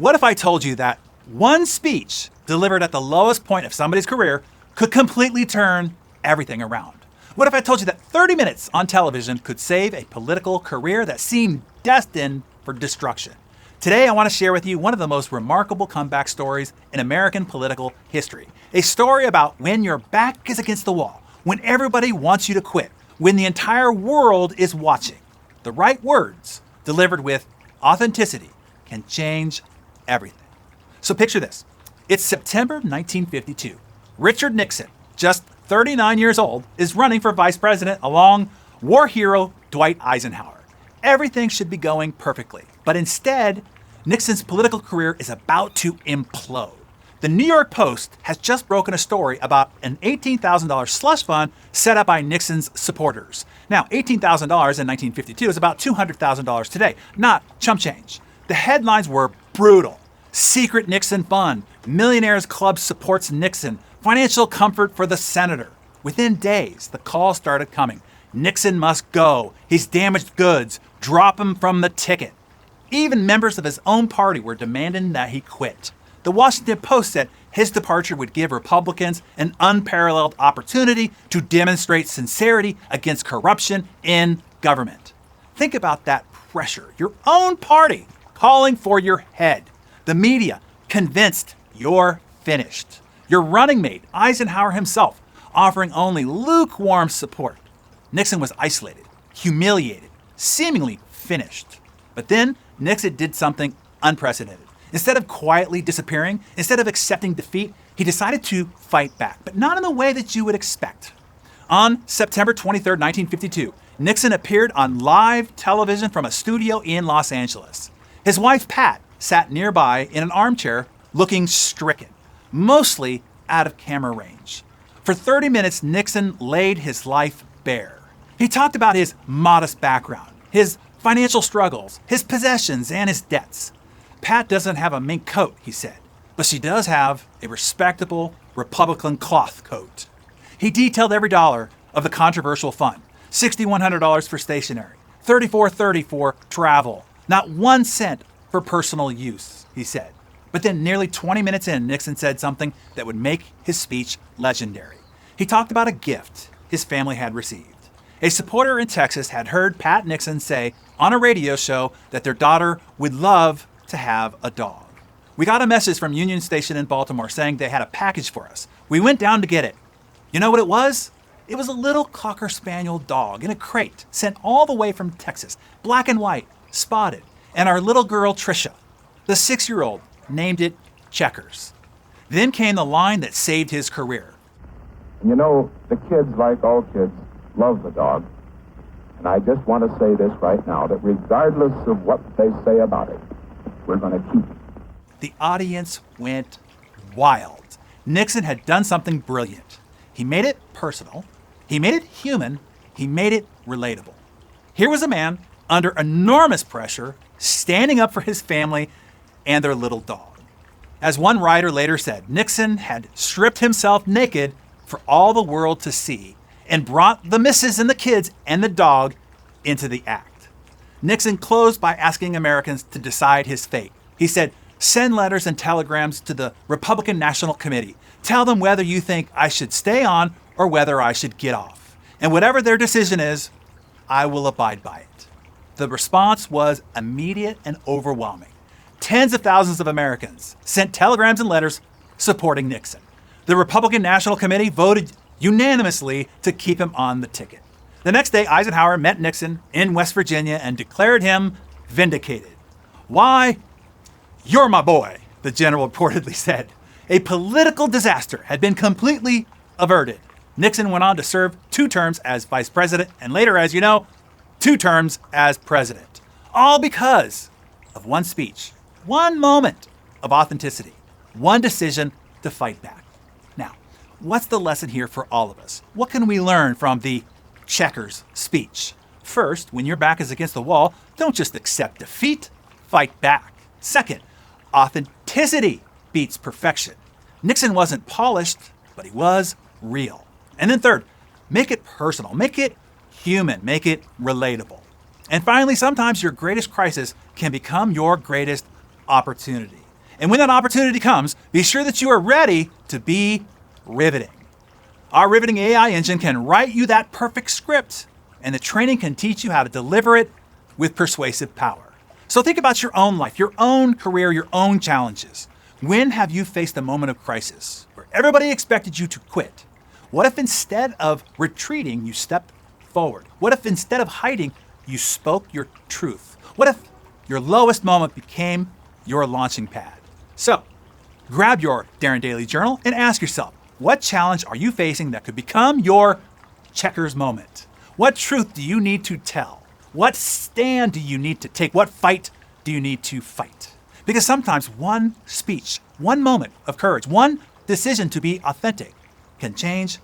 What if I told you that one speech delivered at the lowest point of somebody's career could completely turn everything around? What if I told you that 30 minutes on television could save a political career that seemed destined for destruction? Today, I want to share with you one of the most remarkable comeback stories in American political history. A story about when your back is against the wall, when everybody wants you to quit, when the entire world is watching. The right words, delivered with authenticity, can change everything. So picture this. It's September 1952. Richard Nixon, just 39 years old, is running for vice president along war hero Dwight Eisenhower. Everything should be going perfectly, but instead, Nixon's political career is about to implode. The New York Post has just broken a story about an $18,000 slush fund set up by Nixon's supporters. Now, $18,000 in 1952 is about $200,000 today, not chump change. The headlines were brutal. Secret Nixon fund, Millionaires Club supports Nixon, financial comfort for the senator. Within days, the calls started coming. Nixon must go. He's damaged goods. Drop him from the ticket. Even members of his own party were demanding that he quit. The Washington Post said his departure would give Republicans an unparalleled opportunity to demonstrate sincerity against corruption in government. Think about that pressure. Your own party calling for your head. The media convinced you're finished. Your running mate, Eisenhower himself, offering only lukewarm support. Nixon was isolated, humiliated, seemingly finished. But then Nixon did something unprecedented. Instead of quietly disappearing, instead of accepting defeat, he decided to fight back, but not in the way that you would expect. On September 23, 1952, Nixon appeared on live television from a studio in Los Angeles. His wife, Pat, sat nearby in an armchair looking stricken, mostly out of camera range. For 30 minutes, Nixon laid his life bare. He talked about his modest background, his financial struggles, his possessions, and his debts. Pat doesn't have a mink coat, he said, but she does have a respectable Republican cloth coat. He detailed every dollar of the controversial fund, $6,100 for stationery, $3,430 for travel, not 1 cent for personal use, he said. But then nearly 20 minutes in, Nixon said something that would make his speech legendary. He talked about a gift his family had received. A supporter in Texas had heard Pat Nixon say on a radio show that their daughter would love to have a dog. We got a message from Union Station in Baltimore saying they had a package for us. We went down to get it. You know what it was? It was a little Cocker Spaniel dog in a crate, sent all the way from Texas, black and white, spotted. And our little girl, Tricia, the 6-year-old, named it Checkers. Then came the line that saved his career. You know, the kids, like all kids, love the dog. And I just want to say this right now, that regardless of what they say about it, we're going to keep it. The audience went wild. Nixon had done something brilliant. He made it personal. He made it human. He made it relatable. Here was a man under enormous pressure, standing up for his family and their little dog. As one writer later said, Nixon had stripped himself naked for all the world to see and brought the missus and the kids and the dog into the act. Nixon closed by asking Americans to decide his fate. He said, "Send letters and telegrams to the Republican National Committee. Tell them whether you think I should stay on or whether I should get off. And whatever their decision is, I will abide by it." The response was immediate and overwhelming. Tens of thousands of Americans sent telegrams and letters supporting Nixon. The Republican National Committee voted unanimously to keep him on the ticket. The next day, Eisenhower met Nixon in West Virginia and declared him vindicated. "Why, you're my boy," the general reportedly said. A political disaster had been completely averted. Nixon went on to serve 2 terms as vice president and later, as you know, 2 terms as president. All because of one speech, one moment of authenticity, one decision to fight back. Now, what's the lesson here for all of us? What can we learn from the Checkers speech? First, when your back is against the wall, don't just accept defeat, fight back. Second, authenticity beats perfection. Nixon wasn't polished, but he was real. And then third, make it personal, make it human, make it relatable. And finally, sometimes your greatest crisis can become your greatest opportunity. And when that opportunity comes, be sure that you are ready to be riveting. Our riveting AI engine can write you that perfect script, and the training can teach you how to deliver it with persuasive power. So think about your own life, your own career, your own challenges. When have you faced a moment of crisis where everybody expected you to quit? What if instead of retreating, you stepped forward? What if instead of hiding, you spoke your truth? What if your lowest moment became your launching pad? So, grab your Darren Daily Journal and ask yourself, what challenge are you facing that could become your checkers moment? What truth do you need to tell? What stand do you need to take? What fight do you need to fight? Because sometimes one speech, one moment of courage, one decision to be authentic can change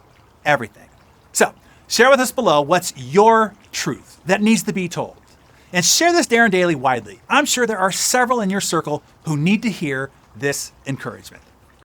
everything. So, share with us below what's your truth that needs to be told. And share this Darren Daily widely. I'm sure there are several in your circle who need to hear this encouragement.